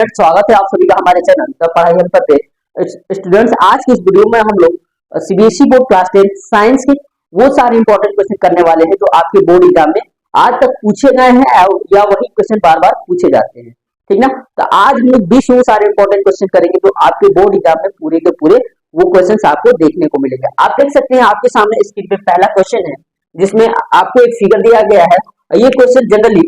स्वागत है आप सभी का हमारे चैनल द पढ़ाई हम पर पे। स्टूडेंट्स, आज की इस वीडियो में हम लोग सीबीएसई बोर्ड क्लास 10 साइंस के वो सारे इंपॉर्टेंट क्वेश्चन करने वाले हैं जो आपके बोर्ड एग्जाम में आज तक पूछे गए हैं या वही क्वेश्चन बार बार पूछे जाते हैं। ठीक ना, तो आज हम लोग 20 वो सारे इंपॉर्टेंट क्वेश्चन करेंगे जो आपके बोर्ड एग्जाम में पूरे के पूरे वो क्वेश्चन आपको देखने को मिलेंगे। आप देख सकते हैं आपके सामने स्क्रीन पे पहला क्वेश्चन है जिसमें आपको एक फिगर दिया गया है। ये क्वेश्चन जनरली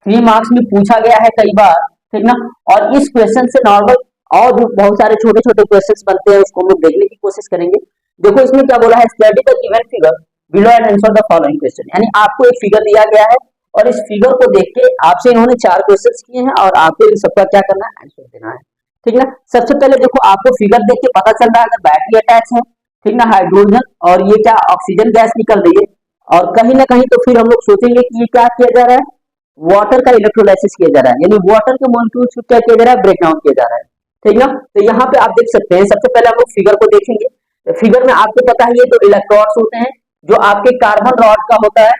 3 मार्क्स में पूछा गया है कई बार, ठीक ना। और इस क्वेश्चन से नॉर्मल और भी बहुत सारे छोटे छोटे क्वेश्चंस बनते हैं, उसको हम लोग देखने की कोशिश करेंगे। देखो इसमें क्या बोला है, study the given figure below and answer the following question. यानी आपको एक फिगर दिया गया है और इस फिगर को देख के आपसे इन्होंने 4 क्वेश्चंस किए हैं और आपको इन सबका क्या करना है, आंसर देना है। ठीक ना, सबसे पहले देखो आपको फिगर देख के पता चल रहा है अगर बैटरी अटैच है, ठीक ना, हाइड्रोजन और ये क्या ऑक्सीजन गैस निकल रही है, और कहीं ना कहीं तो फिर हम लोग सोचेंगे कि ये क्या किया जा रहा है, वाटर का इलेक्ट्रोलाइसिस किया जा रहा है, यानी वाटर के मॉलिक्यूल्स को क्या किया जा रहा है, ब्रेक डाउन किया जा रहा है। ठीक ना, तो यहाँ पे आप देख सकते हैं सबसे पहले हम लोग फिगर को देखेंगे। तो फिगर में आपको पता है ये तो इलेक्ट्रोड्स होते हैं जो आपके कार्बन रॉड का होता है,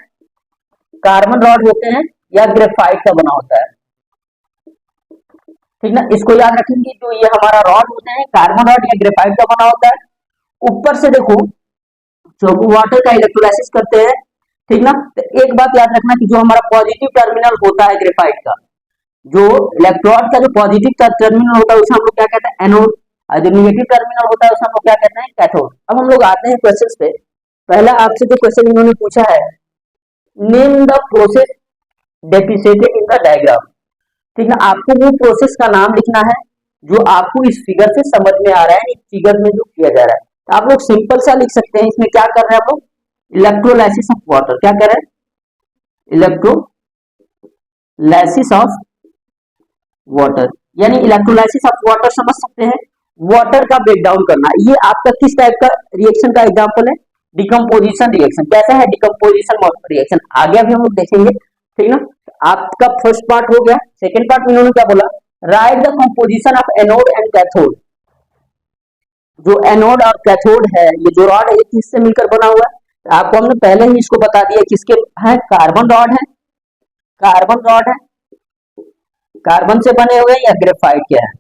कार्बन रॉड होते हैं या ग्रेफाइट का बना होता है। ठीक ना, इसको याद रखेंगे, जो ये हमारा रॉड होते हैं कार्बन रॉड या ग्रेफाइट का बना होता है। ऊपर से देखो जो वाटर का इलेक्ट्रोलाइसिस करते हैं, ठीक ना। तो एक बात याद रखना कि जो हमारा पॉजिटिव टर्मिनल होता है ग्रेफाइट का, जो इलेक्ट्रोड का जो पॉजिटिव टर्मिनल होता है उसे हम लोग क्या कहते हैं, एनोड, और जो नेगेटिव टर्मिनल होता है उसे हम लोग क्या कहते हैं, कैथोड। अब हम लोग आते हैं क्वेश्चंस पे। पहला आपसे जो क्वेश्चन इन्होंने पूछा है, name the process डेपिक्टेड in the diagram. ठीक ना, आपको वो प्रोसेस का नाम लिखना है जो आपको इस फिगर से समझ में आ रहा है, इस फिगर में जो किया जा रहा है। तो आप लोग सिंपल सा लिख सकते हैं, इसमें क्या कर रहे हैं हम लोग, इलेक्ट्रोलाइसिस ऑफ वाटर। क्या कर रहे हैं, इलेक्ट्रोलाइसिस ऑफ वाटर, यानी इलेक्ट्रोलाइसिस ऑफ वाटर समझ सकते हैं, वाटर का ब्रेकडाउन करना। ये आपका किस टाइप का रिएक्शन का एग्जांपल है, डिकम्पोजिशन रिएक्शन। कैसा है डिकम्पोजिशन रिएक्शन, आगे भी हम लोग देखेंगे। ठीक ना, आपका फर्स्ट पार्ट हो गया। सेकेंड पार्ट में इन्होंने क्या बोला, right the composition of anode and cathode. जो एनोड और कैथोड है, ये जो रॉड है ये किससे मिलकर बना हुआ है, आपको हमने पहले ही इसको बता दिया किसके है, कार्बन रॉड है, कार्बन रॉड है, कार्बन से बने हुए या ग्रेफाइट के है।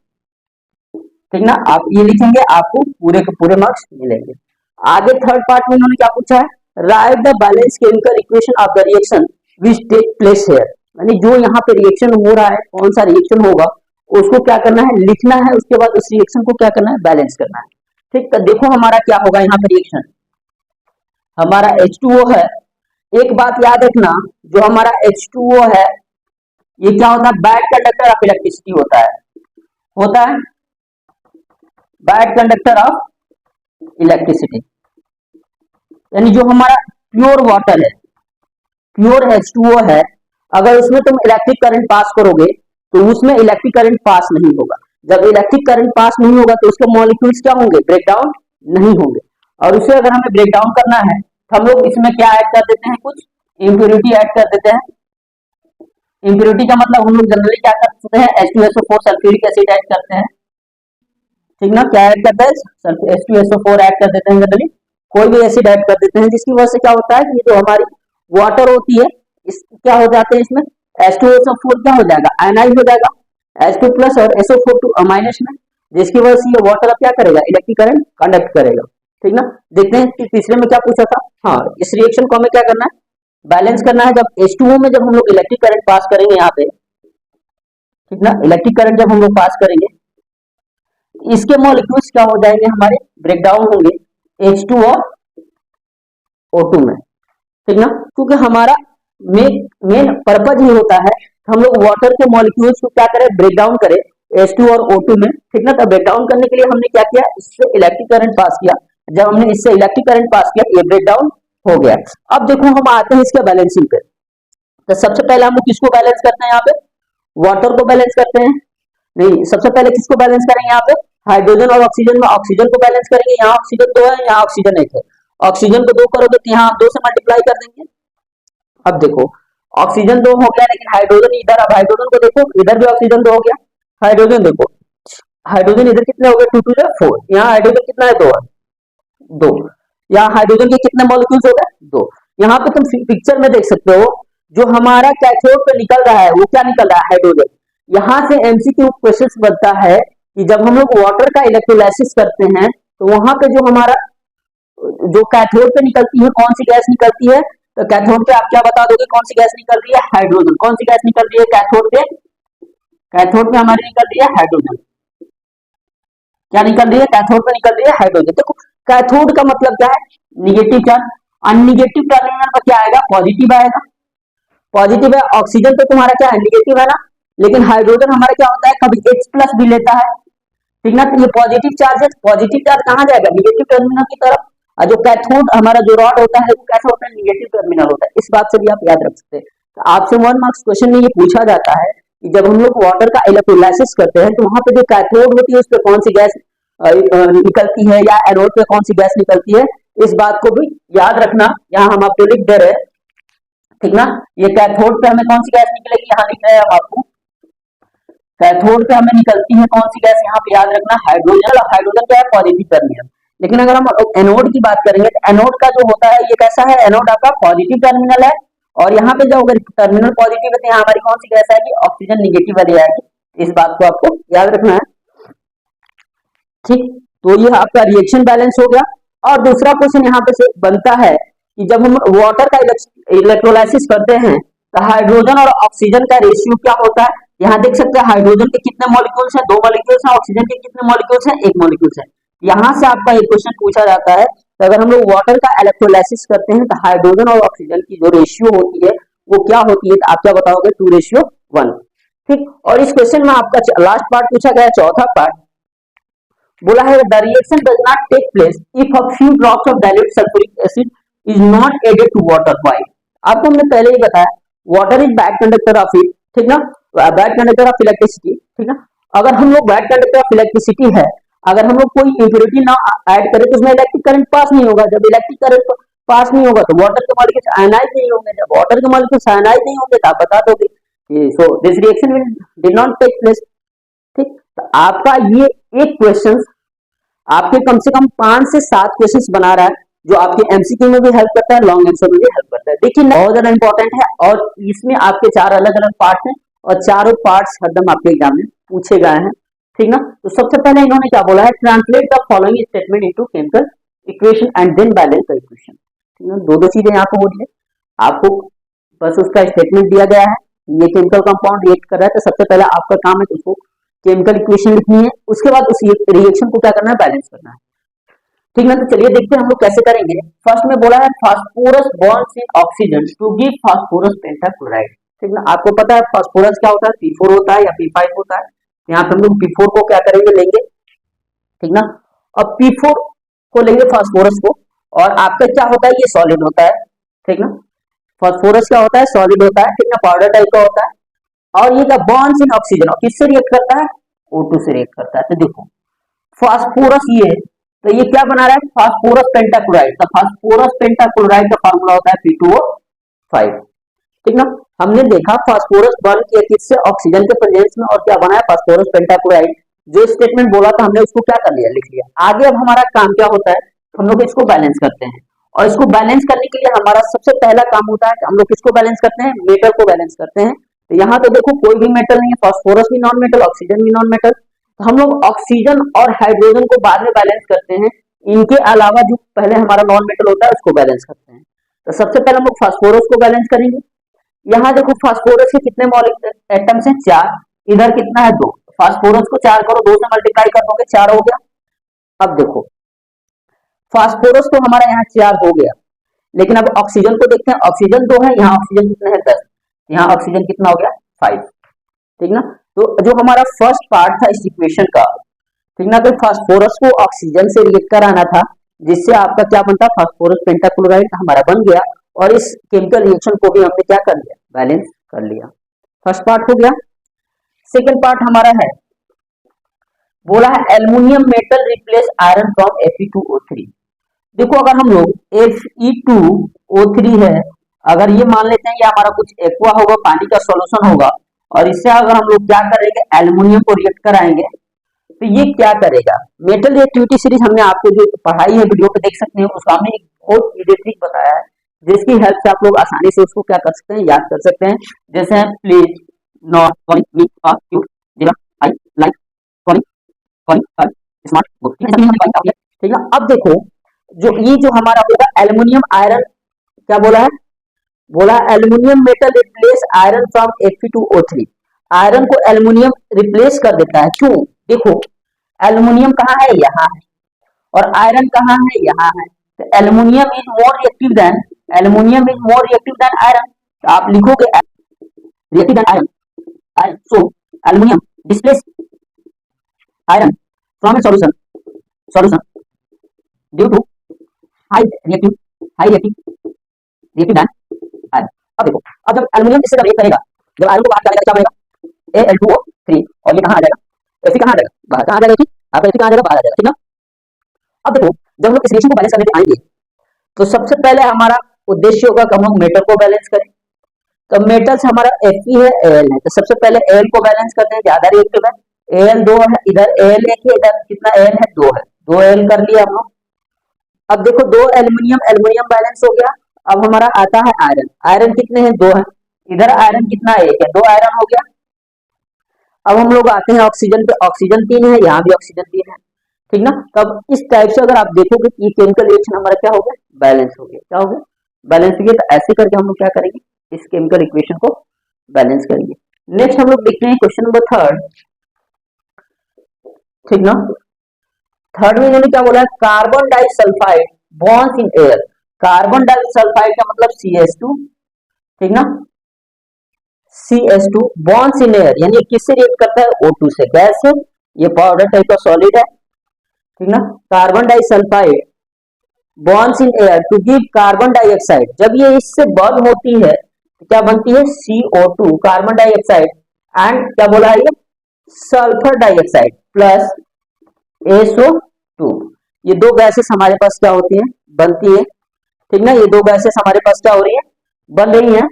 ठीक ना, आप ये लिखेंगे आपको पूरे के पूरे मार्क्स मिलेंगे। आगे थर्ड पार्ट में इन्होंने क्या पूछा है, write the balance chemical equation of the reaction which take place here. यानी जो यहाँ पे रिएक्शन हो रहा है, कौन सा रिएक्शन होगा उसको क्या करना है, लिखना है, उसके बाद उस रिएक्शन को क्या करना है, बैलेंस करना है। ठीक, तो देखो हमारा क्या होगा यहाँ पे रिएक्शन, हमारा H2O है। एक बात याद रखना, जो हमारा H2O है ये क्या होता है, बैड कंडक्टर ऑफ इलेक्ट्रिसिटी होता है बैड कंडक्टर ऑफ इलेक्ट्रिसिटी। यानी जो हमारा प्योर वाटर है, प्योर H2O है, अगर उसमें तुम इलेक्ट्रिक करंट पास करोगे तो उसमें इलेक्ट्रिक करंट पास नहीं होगा। जब इलेक्ट्रिक करंट पास नहीं होगा तो उसके मॉलिक्यूल्स क्या होंगे, ब्रेक डाउन नहीं होंगे। और उसे अगर हमें ब्रेक डाउन करना है तो हम लोग इसमें क्या ऐड कर देते हैं, कुछ इम्प्योरिटी ऐड कर देते हैं। इम्प्योरिटी का मतलब हम लोग जनरली क्या करते हैं, H2SO4 सल्फ्यूरिक एसिड ऐड करते हैं। ठीक ना, क्या ऐड करते हैं, H2SO4 ऐड कर देते हैं जनरली, कोई भी एसिड ऐड कर देते हैं, जिसकी वजह से क्या होता है कि जो हमारी वाटर होती है इस क्या हो जाते हैं, इसमें H2SO4 क्या हो जाएगा, आयनाइज हो जाएगा H2 प्लस और SO4 माइनस में, जिसकी वजह से ये वाटर क्या करेगा, इलेक्ट्रिक करंट कंडक्ट करेगा। ठीक ना, देखते हैं कि तीसरे में क्या पूछा था। हाँ, इस रिएक्शन को हमें क्या करना है, बैलेंस करना है। जब H2O में जब हम लोग इलेक्ट्रिक करंट पास करेंगे यहाँ पे, ठीक ना, इलेक्ट्रिक करंट जब हम लोग पास करेंगे इसके मॉलिक्यूल्स क्या हो जाएंगे, हमारे ब्रेक डाउन होंगे H2 और O2 में। ठीक ना, क्योंकि हमारा मेन पर्पज ही होता है हम लोग वाटर के मॉलिक्यूल्स को क्या करें, ब्रेक डाउन करें H2 और O2 में। ठीक ना, तो ब्रेक डाउन करने के लिए हमने क्या किया, इससे इलेक्ट्रिक करंट पास किया। जब हमने इससे इलेक्ट्रिक करंट पास किया ये ब्रेक डाउन हो गया। अब देखो हम आते हैं इसके बैलेंसिंग पे। तो सबसे पहले हम किसको बैलेंस करते हैं, यहाँ पे वाटर को बैलेंस करते हैं, नहीं सबसे पहले किसको बैलेंस करेंगे, यहाँ पे हाइड्रोजन और ऑक्सीजन में ऑक्सीजन को बैलेंस करेंगे। यहाँ ऑक्सीजन 2 है, यहाँ ऑक्सीजन 1 है, ऑक्सीजन को 2 करोगे तो यहाँ 2 से मल्टीप्लाई कर देंगे। अब देखो ऑक्सीजन 2 हो गया, लेकिन हाइड्रोजन इधर, अब हाइड्रोजन को देखो इधर भी ऑक्सीजन 2 हो गया, हाइड्रोजन देखो, हाइड्रोजन इधर कितने हो गए, 2 2 4, यहाँ हाइड्रोजन कितना है, 2 है, 2। यहाँ हाइड्रोजन के कितने मॉलिक्यूल्स हो गए, 2। यहाँ पे तुम पिक्चर में देख सकते हो जो हमारा कैथोड पे निकल रहा है वो क्या निकल रहा है, हाइड्रोजन। यहाँ से एमसीक्यू क्वेश्चन बनता है कि जब हम लोग वाटर का इलेक्ट्रोलाइसिस करते हैं तो वहां पे जो हमारा जो कैथोड पे निकलती है कौन सी गैस निकलती है, तो कैथोड पे आप क्या बता दोगे कौन सी गैस निकल रही है, हाइड्रोजन। कौन सी गैस निकल रही है कैथोड पे, कैथोड पे हमारी निकल रही है हाइड्रोजन। क्या निकल रही है, कैथोड पे निकल रही है हाइड्रोजन। देखो कैथोड का मतलब क्या है, निगेटिव चार्ज, अननिगेटिव टर्मिनल पर क्या आएगा, पॉजिटिव आएगा। पॉजिटिव है, ऑक्सीजन तो तुम्हारा क्या है, निगेटिव है ना, लेकिन हाइड्रोजन हमारा क्या होता है, कभी H प्लस भी लेता है, ठीक ना। तो ये पॉजिटिव चार्ज है, पॉजिटिव चार्ज कहाँ जाएगा, निगेटिव टर्मिनल की तरफ। और जो कैथोड हमारा जो रॉड होता है वो कैसा होता है, निगेटिव टर्मिनल होता है। इस बात से भी आप याद रख सकते हैं। तो आपसे 1 मार्क्स क्वेश्चन में ये पूछा जाता है कि जब हम लोग वाटर का इलेक्ट्रोलाइसिस करते हैं तो वहां पे जो कैथोड होती है उस पर कौन सी गैस निकलती है या एनोड पे कौन सी गैस निकलती है, इस बात को भी याद रखना। यहाँ हम आपको लिख दे रहे हैं, ठीक ना। ये कैथोड पे हमें कौन सी गैस निकलेगी, यहाँ लिख रहे हैं हम आपको, कैथोड पे हमें निकलती है कौन सी गैस, यहाँ पे याद रखना हाइड्रोजन। हाइड्रोजन क्या है, पॉजिटिव टर्मिनल। लेकिन अगर हम एनोड की बात करेंगे तो एनोड का जो होता है ये कैसा है, एनोड आपका पॉजिटिव टर्मिनल है। और यहाँ पे जो अगर टर्मिनल पॉजिटिव है तो यहाँ हमारी कौन सी गैस आएगी, ऑक्सीजन निगेटिव वाली आएगी। इस बात को आपको याद रखना है, ठीक। तो ये आपका रिएक्शन बैलेंस हो गया। और दूसरा क्वेश्चन यहाँ पे से बनता है कि जब हम वाटर का इलेक्ट्रोलाइसिस करते हैं तो हाइड्रोजन और ऑक्सीजन का रेशियो क्या होता है। यहाँ देख सकते हैं हाइड्रोजन के कितने मॉलिक्यूल्स हैं, 2 मॉलिक्यूल्स हैं, ऑक्सीजन के कितने मॉलिक्यूल्स हैं, 1 मॉलिक्यूल्स है। यहाँ से आपका एक क्वेश्चन पूछा जाता है तो अगर हम लोग वाटर का इलेक्ट्रोलाइसिस करते हैं तो हाइड्रोजन और ऑक्सीजन की जो रेशियो होती है वो क्या होती है, तो आप क्या बताओगे, 2:1, ठीक। और इस क्वेश्चन में आपका लास्ट पार्ट पूछा गया, चौथा पार्ट बोला है the reaction does not take place if a few drops of dilute sulphuric acid is not added to water. Why, आपको हमने पहले ही बताया water is bad conductor of heat, ठीक ना, बैड कंडक्टर ऑफ इलेक्ट्रिसिटी, ठीक ना। अगर हम लोग बैड कंडक्टर ऑफ इलेक्ट्रिसिटी है, अगर हम लोग कोई इंप्योरिटी ना ऐड करें तो उसमें इलेक्ट्रिक करंट पास नहीं होगा। जब इलेक्ट्रिक करंट पास नहीं होगा तो वाटर के मॉलिक्यूल्स आयनाइज नहीं होंगे। जब वाटर के मॉलिक्यूल्स आयनाइज नहीं होंगे तो आप बता दोगे so this reaction will did not take place, ठीक। तो आपका ये एक क्वेश्चन आपके कम से कम 5 से 7 क्वेश्चंस बना रहा है जो आपके एमसीक्यू में भी हेल्प करता है, लॉन्ग आंसर में भी हेल्प करता है। देखिए बहुत ज्यादा इंपॉर्टेंट है और इसमें आपके 4 अलग अलग पार्ट हैं और चारों पार्ट्स हरदम आपके एग्जाम में पूछे गए हैं, ठीक ना। तो सबसे पहले इन्होंने क्या बोला है, translate the following statement into chemical equation and then balance the equation, ठीक है। दो चीजें यहाँ पे हो रही है, आपको बस उसका स्टेटमेंट दिया गया है, ये केमिकल कंपाउंड रिएक्ट कर रहा है तो सबसे पहले आपका काम है उसको केमिकल इक्वेशन लिखनी है, उसके बाद उस रिएक्शन को क्या करना है, बैलेंस करना है, ठीक ना। तो चलिए देखते हैं हम लोग कैसे करेंगे। फर्स्ट में बोला है phosphorus bonds in oxygen to give phosphorus pentachloride, ठीक ना। आपको पता है फास्फोरस क्या होता है, P4 होता है या P5 होता है। यहाँ पे हम लोग P4 को क्या करेंगे, लेंगे, ठीक ना। अब P4 को लेंगे फास्फोरस को, और आपका क्या होता है, ये सॉलिड होता है, ठीक ना। फास्फोरस क्या होता है, सॉलिड होता है, ठीक ना, पाउडर टाइप का होता है। और ये क्या बॉन्ड्स इन ऑक्सीजन, और किससे रिएक्ट करता है, O2 से रिएक्ट करता है। तो देखो फास्फोरस ये है तो ये क्या बना रहा है, फास्फोरस पेंटाक्लोराइड। तो फास्फोरस पेंटाक्लोराइड का फार्मूला होता है P2O5, ठीक ना। हमने देखा फास्फोरस बर्न किया किससे, ऑक्सीजन के प्रेजेंस में, और क्या बनाया, फास्फोरस पेंटाक्लोराइड। जो स्टेटमेंट बोला था हमने उसको क्या कर लिया, लिख लिया। आगे अब हमारा काम क्या होता है, हम लोग इसको बैलेंस करते हैं, और इसको बैलेंस करने के लिए हमारा सबसे पहला काम होता है कि हम लोग किसको बैलेंस करते हैं, मेटल को बैलेंस करते हैं। तो यहाँ तो देखो कोई भी मेटल नहीं है, फास्फोरस भी नॉन मेटल, ऑक्सीजन भी नॉन मेटल, तो हम लोग ऑक्सीजन और हाइड्रोजन को बाद में बैलेंस करते हैं। इनके अलावा जो पहले हमारा नॉन मेटल होता है उसको बैलेंस करते हैं। तो सबसे पहले हम लोग फास्फोरस को बैलेंस करेंगे। यहाँ देखो फास्फोरस के कितने मॉलिक्यूल एटम्स हैं, 4, इधर कितना है, 2। फास्फोरस को 4 करो, 2 से मल्टीप्लाई कर दोगे, 4 हो गया। अब देखो फास्फोरस तो हमारा यहाँ 4 हो गया, लेकिन अब ऑक्सीजन को देखते हैं, ऑक्सीजन 2 है, यहाँ ऑक्सीजन कितना है, 10, यहाँ ऑक्सीजन कितना हो गया, 5, ठीक ना। तो जो हमारा फर्स्ट पार्ट था इस इक्वेशन का, ठीक ना, तो फास्फोरस को ऑक्सीजन से रिएक्ट कराना था जिससे आपका क्या बनता, फास्फोरस पेंटाक्लोराइड हमारा बन गया, और इस केमिकल रिएक्शन को भी हमने क्या कर लिया, बैलेंस कर लिया। फर्स्ट पार्ट हो गया। सेकंड पार्ट हमारा है, बोला है aluminium metal replace iron from Fe2O3। देखो अगर हम लोग Fe2O3 है, अगर ये मान लेते हैं ये हमारा कुछ एक्वा होगा, पानी का सॉल्यूशन होगा, और इससे अगर हम लोग क्या करेंगे, एल्युमिनियम को रिएक्ट कराएंगे तो ये क्या करेगा। मेटल रिएक्टिविटी सीरीज हमने आपको जो पढ़ाई है वीडियो पे देख सकते हैं, उसका हमने एक बहुत इजी ट्रिक बताया है जिसकी हेल्प से आप लोग आसानी से उसको क्या कर सकते हैं, याद कर सकते हैं। जैसे please not calling me a cute zebra I like calling calling her smart good. ठीक है, सभी हमने पढ़ा है। ठीक है, अब देखो जो ये जो हमारा होगा एल्युमिनियम आयरन, क्या बोला है, बोला aluminium metal replace iron from Fe2O3। Iron को एल्युमिनियम रिप्लेस कर देता है, क्यों? देखो एल्युमिनियम कहाँ है, यहाँ है, और आयरन कहाँ है, यहाँ है। तो aluminium is more reactive than, aluminium is more reactive than iron. तो आप लिखोगे reactive than iron, iron so aluminium displace iron from a solution, solution due to high reactive reactive than iron. अब देखो, अब जब एल्युमिनियम इससे react करेगा, जब आयरन को बाहर निकालेगा क्या बनेगा, Al2O3, और ये कहाँ आ जाएगा, Fe कहाँ आ जाएगा, बाहर कहाँ आ जाएगा, आपका Fe कहाँ आ जाएगा, बाहर आ जाएगा। ठीक ना। अब देखो जब हम लोग इस रिएक्शन को बैलेंस करने पे आएंगे तो सबसे पहले हमारा उद्देश्य होगा कि हम लोग मेटल को बैलेंस करें। तो मेटल्स हमारा Fe है, Al है, तो सबसे पहले Al को बैलेंस करते हैं, ज्यादा रिएक्टिव है। Al 2 है, इधर Al 1 है, इधर कितना Al है, 2 है, 2 Al कर लिया हम लोग। अब देखो 2 एल्युमिनियम, एल्युमिनियम बैलेंस हो गया। अब हमारा आता है आयरन, आयरन कितने हैं, 2 है, इधर आयरन कितना है, 1 है, 2 आयरन हो गया। अब हम लोग आते हैं ऑक्सीजन पे, ऑक्सीजन 3 है, यहाँ भी ऑक्सीजन 3 है। ठीक ना। तब इस टाइप से अगर आप देखोगे कि ये केमिकल रिएक्शन हमारा क्या हो गया, बैलेंस हो गया। क्या हो गया, बैलेंस हो गया। तो ऐसे करके हम लोग क्या करेंगे, इस केमिकल इक्वेशन को बैलेंस करेंगे। नेक्स्ट हम लोग देखते हैं क्वेश्चन नंबर 3। ठीक ना। थर्ड में इन्होंने क्या बोला है, carbon disulphide bonds in air. Carbon disulphide का मतलब CH2। ठीक ना, CH2 बॉन्ड्स इन एयर, यानी किससे रिएक्ट करता है, O2 से, गैस है, ये पाउडर टाइप का सॉलिड है। ठीक ना। Carbon disulphide bonds in air to give carbon dioxide. जब ये इससे बर्न होती है तो क्या बनती है, CO2 कार्बन डाइऑक्साइड, एंड क्या बोला है ये, सल्फर डाइऑक्साइड प्लस SO2। ये दो गैसेस हमारे पास क्या होती है, बनती है। ठीक ना, ये दो गैसेस हमारे पास क्या हो रही है, बन रही है।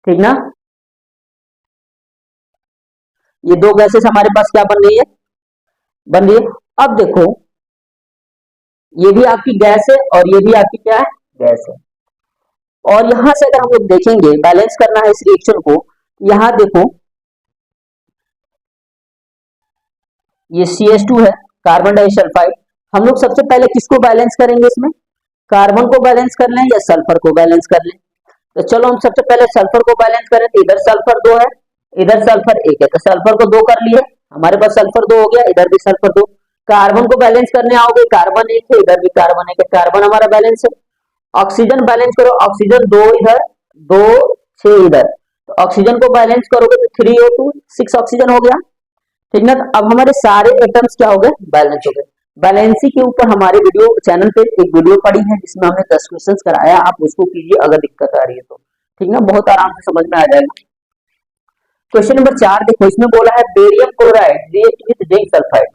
ठीक ना, ये दो गैसेस हमारे पास क्या बन रही है, बन रही है। अब देखो ये भी आपकी गैस है और ये भी आपकी क्या है, गैस है। और यहां से अगर हम लोग देखेंगे, बैलेंस करना है इस रिएक्शन को, यहां देखो ये CH2 है, कार्बन डाइसल्फाइड। हम लोग सबसे पहले किसको बैलेंस करेंगे, इसमें कार्बन को बैलेंस कर लें या सल्फर को बैलेंस कर लें। तो चलो हम सबसे पहले सल्फर को बैलेंस करें। तो इधर सल्फर 2 है, इधर सल्फर 1 है, तो सल्फर को 2 कर लिए, हमारे पास सल्फर 2 हो गया, इधर भी सल्फर 2। कार्बन को बैलेंस करने आओगे, कार्बन 1 है, इधर भी कार्बन 1 है, कार्बन हमारा बैलेंस है। ऑक्सीजन बैलेंस करो, ऑक्सीजन 2 इधर, 2 6 इधर, तो ऑक्सीजन को बैलेंस करोगे तो 3O2 6 ऑक्सीजन हो गया। ठीक ना। तो अब हमारे सारे एटम्स क्या हो गए, बैलेंस हो गए। बैलेंसी के ऊपर हमारे वीडियो चैनल पे एक वीडियो पड़ी है जिसमें हमने 10 क्वेश्चन कराया, आप उसको कीजिए अगर दिक्कत आ रही है तो। ठीक ना, बहुत आराम से समझ में आ जाएगा। क्वेश्चन नंबर 4 देखो, इसमें बोला है barium chloride react with zinc sulphide.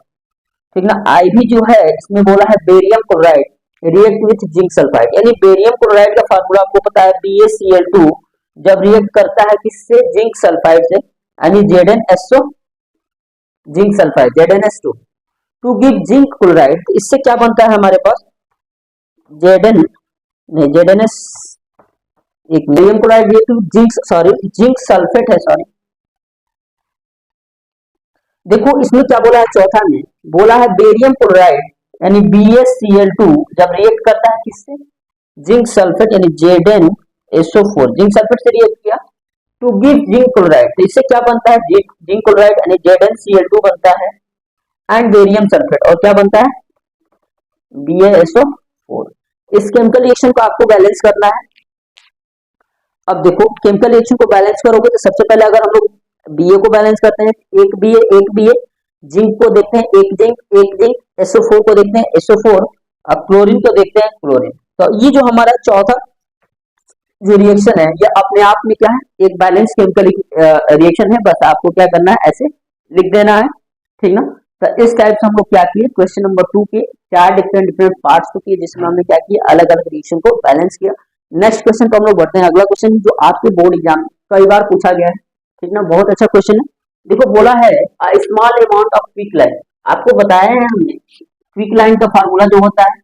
ठीक ना, IV जो है इसमें बोला है barium chloride react with zinc sulphide, यानी बेरियम क्लोराइड का फार्मूला आपको पता है BaCl2 जब रिएक्ट करता है किससे, जिंक सल्फाइड से, यानी ZnSO, zinc sulphide ZnS2 to give zinc chloride. इससे क्या बनता है हमारे पास, Zn नहीं ZnS, एक barium chloride react zinc, sorry zinc sulphate है, सॉरी। देखो इसमें क्या बोला है, चौथा में बोला है बेरियम क्लोराइड यानी BaCl2 जब रिएक्ट करता है किससे, जिंक सल्फेट यानी ZnSO4, जिंक सल्फेट से रिएक्ट किया टू गिव जिंक क्लोराइड। तो इससे क्या बनता है, जिंक क्लोराइड यानी ZnCl2 बनता है, एंड बेरियम सल्फेट, और क्या बनता है, BaSO4। इस केमिकल रिएक्शन को आपको बैलेंस करना है। अब देखो केमिकल रिएक्शन को बैलेंस करोगे तो सबसे पहले अगर हम लोग Ba को बैलेंस करते हैं, एक Ba, जिंक को देखते हैं, एक जिंक, SO4 को देखते हैं, SO4, अब क्लोरीन को देखते हैं, क्लोरीन। तो ये जो हमारा चौथा जो रिएक्शन है ये अपने आप में क्या है, एक बैलेंस केमिकल रिएक्शन है। बस आपको क्या करना है, ऐसे लिख देना है। ठीक ना। तो इस टाइप से हम लोग क्या किए, क्वेश्चन नंबर 2 के 4 डिफरेंट पार्ट्स को किए जिसमें हमने क्या किया, अलग अलग रिएक्शन को बैलेंस किया। नेक्स्ट क्वेश्चन पर हम लोग बढ़ते हैं। अगला क्वेश्चन जो आपके बोर्ड एग्जाम कई बार पूछा गया है, ठीक ना, बहुत अच्छा क्वेश्चन है। देखो बोला है small amount of quick line, आपको बताया है हमने क्विक लाइन का फार्मूला जो होता है,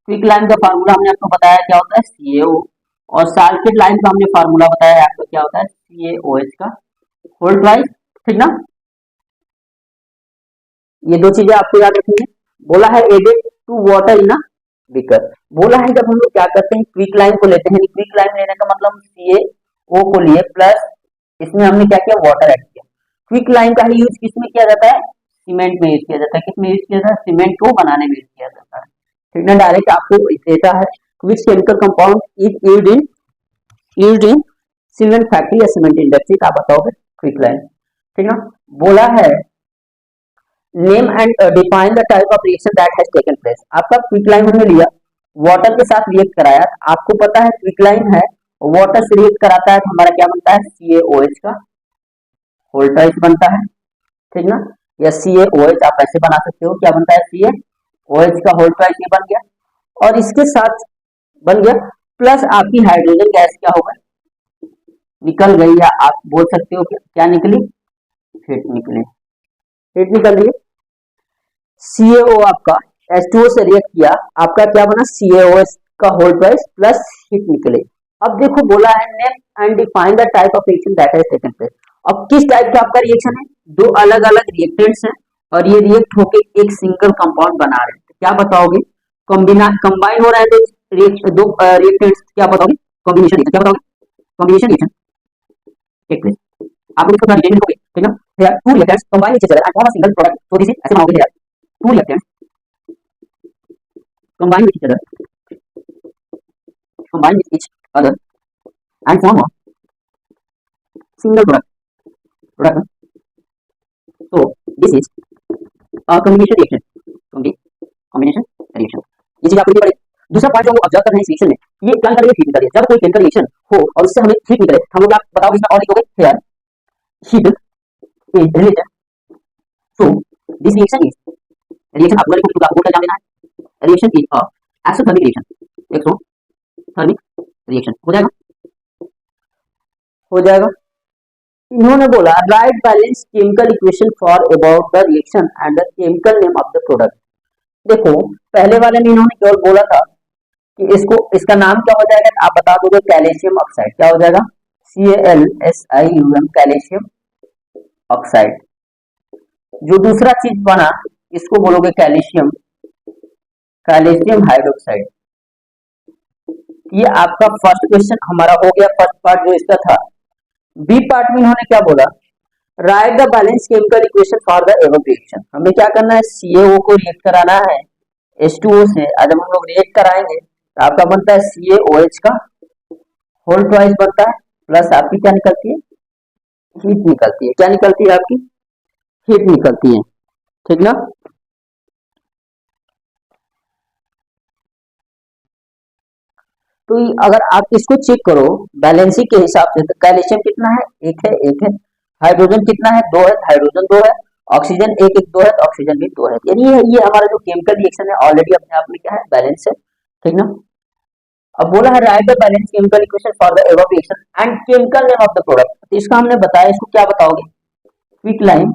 क्विक लाइन का फार्मूला हमने आपको बताया क्या होता है, CaO और साल्फेट लाइन का हमने फार्मूला बताया है आपका क्या होता है CaOH का होल ट्वाइस, ठीक ना। ये दो चीजें आपको याद रखनी है। बोला है added to water in a beaker, बोला है जब हम लोग क्या करते हैं क्विक लाइन को लेते हैं, क्विक लाइन लेने का मतलब CaO को लिए प्लस इसमें हमने क्या किया वाटर ऐड किया। क्विक लाइन का ही यूज किसमें किया जाता है, सीमेंट में यूज किया जाता है। किसमें यूज किया जाता है, सीमेंट को बनाने में यूज किया जाता है, ठीक ना। डायरेक्ट आपको देता है which chemical compound is used in cement factory या सीमेंट इंडस्ट्री, आप बताओगे क्विक लाइन, ठीक ना। बोला है name and define the type of reaction that has taken place. आपका क्विक लाइन हमने लिया, वाटर के साथ रिएक्ट कराया, आपको पता है क्विक लाइन है वाटर से रिएक्ट कराता है तो हमारा क्या बनता है CaOH का होल ट्वाइस बनता है, ठीक ना। या CaOH आप ऐसे बना सकते हो, क्या बनता है CaOH का होल ट्वाइस ये बन गया, और इसके साथ बन गया प्लस आपकी हाइड्रोजन गैस क्या होगा निकल गई, या आप बोल सकते हो क्या निकली, हीट निकली, हीट निकल रही है। CaO आपका H2O से रिएक्ट किया, आपका क्या बना CaOH का होल ट्वाइस प्लस हीट निकले। अब देखो बोला है name and define the type of reaction that has taken place. अब किस टाइप का आपका रिएक्शन है, दो अलग अलग रिएक्टेंट्स हैं और ये रिएक्ट होके एक सिंगल कंपाउंड बना रहे हैं, क्या बताओगे, कंबाइन हो रहा है दो रिएक्टेंट्स, क्या बताओगे कॉम्बिनेशन रिएक्शन, क्या बताओगे कॉम्बिनेशन रिएक्शन टेक प्लेस। आपको इसको थोड़ा डिटेल में लिखोगे, ठीक ना। here two reactants combine with each other and form a single product, so this is ऐसे बनाओगे here two reactants combine with each other and form a single product, so this is a combination reaction, combination reaction। ये चीज आपको पड़े। दूसरा point जो हम observe कर रहे हैं इस रिएक्शन में, ये क्या निकल रही है हीट निकल रही है। जब कोई केमिकल रिएक्शन हो और उससे हमें हीट निकले, हम लोग आप बताओगे इसमें और लिखोगे here heat is related, so this reaction is reaction आपको लिखो क्योंकि आपको क्या जानना है, reaction is a exothermic reaction, exothermic reaction हो जाएगा, हो जाएगा। इन्होंने बोला right balance chemical equation for about the reaction and the chemical name of the product. देखो पहले वाले में इन्होंने केवल बोला था कि इसका नाम क्या हो जाएगा, आप बता दोगे कैल्शियम ऑक्साइड, क्या हो जाएगा CaLSium कैल्शियम ऑक्साइड। जो दूसरा चीज बना इसको बोलोगे कैल्शियम हाइड्रोक्साइड। ये आपका फर्स्ट क्वेश्चन हमारा हो गया, फर्स्ट पार्ट जो इसका था। बी पार्ट में इन्होंने क्या बोला, right the balance chemical equation for the above reaction. हमें क्या करना है, CaO को रिएक्ट कराना है H2O से, जब हम लोग रिएक्ट कराएंगे तो आपका बनता है CaOH का होल ट्वाइस बनता है प्लस आपकी क्या निकलती है हीट निकलती है, क्या निकलती है आपकी हीट निकलती है, ठीक ना। तो अगर आप इसको चेक करो बैलेंसिंग के हिसाब से तो कैल्शियम कितना है, एक है, हाइड्रोजन कितना है, दो है, हाइड्रोजन दो है, ऑक्सीजन एक दो है, तो ऑक्सीजन भी दो है। यानी ये हमारा जो केमिकल रिएक्शन है ऑलरेडी अपने आप में क्या है बैलेंस है, ठीक ना। अब बोला है write the balance chemical equation for the above reaction and chemical name of the product. तो इसका हमने बताया, इसको क्या बताओगे क्विक लाइन,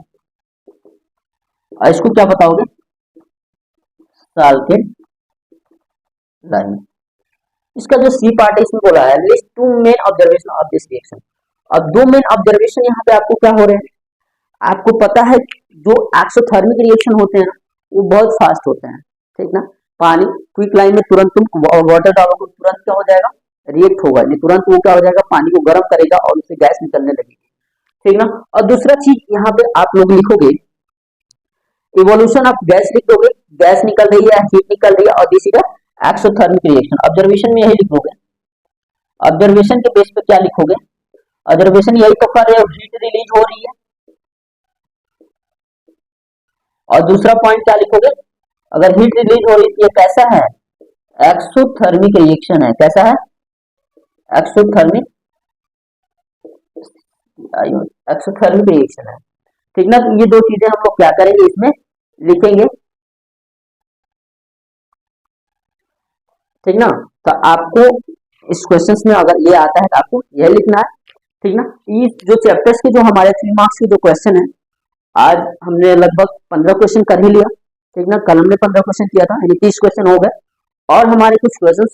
और इसको क्या बताओगे साल्फेट लाइन। इसका जो सी पार्ट है इसमें बोला है list two main observation of this reaction. अब दो मेन ऑब्जर्वेशन यहाँ पे आपको क्या हो रहे हैं, आपको पता है जो एक्सोथर्मिक रिएक्शन होते हैं ना वो बहुत फास्ट होते हैं, ठीक ना। पानी क्विक लाइन में तुरंत तुम वाटर डालोगे तुरंत क्या हो जाएगा रिएक्ट होगा, ये तुरंत वो क्या हो जाएगा पानी को गर्म करेगा और उससे गैस निकलने लगेगी, ठीक ना। और दूसरा चीज यहाँ पे आप लोग लिखोगे इवोल्यूशन ऑफ गैस, लिख दोगे गैस निकल रही है हीट निकल रही है, और this is exothermic reaction. Observation में यही लिखोगे, ऑब्जर्वेशन के बेस पे क्या लिखोगे, ऑब्जर्वेशन यही तो कर रहे हो हीट रिलीज हो रही है, और दूसरा पॉइंट क्या लिखोगे अगर हीट रिलीज हो रही है कैसा है एक्सोथर्मिक रिएक्शन है, कैसा है एक्सोथर्मिक रिएक्शन है, ठीक ना। तो ये दो चीजें हम लोग क्या करेंगे इसमें लिखेंगे, ठीक ना। तो आपको इस क्वेश्चंस में अगर ये आता है तो आपको यह लिखना है, ठीक ना। ये जो चैप्टर्स के जो हमारे 3 मार्क्स के जो क्वेश्चन है आज हमने लगभग 15 क्वेश्चन कर ही लिया, ठीक ना। कल हमने 15 क्वेश्चन किया था यानी 30 क्वेश्चन हो गए। और हमारे कुछ क्वेश्चंस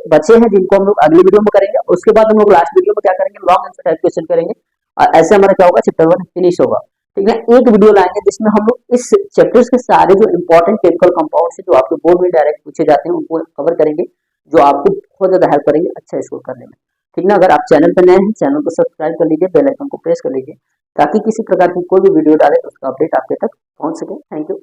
बचे हैं जिनको हम लोग अगली वीडियो में करेंगे। उसके बाद हम लोग लास्ट वीडियो में क्या करेंगे, लॉन्ग आंसर टाइप क्वेश्चन करेंगे। और ऐसे हमारा क्या होगा, चैप्टर 1 फिनिश होगा। ठीक है, एक वीडियो लाएंगे जिसमें हम लोग इस चैप्टर्स के सारे जो इंपॉर्टेंट केमिकल कंपाउंड्स हैं जो आपके बोर्ड में डायरेक्ट पूछे जाते हैं उनको कवर करेंगे, जो आपको बहुत ज्यादा हेल्प करेंगे अच्छा स्कोर करने में। ठीक ना, अगर आप चैनल पर नए हैं, चैनल को सब्सक्राइब कर लीजिए, बेल आइकन को प्रेस कर लीजिए, ताकि किसी प्रकार की कोई भी वीडियो डाले तो उसका अपडेट आपके तक पहुंच सके। Thank you.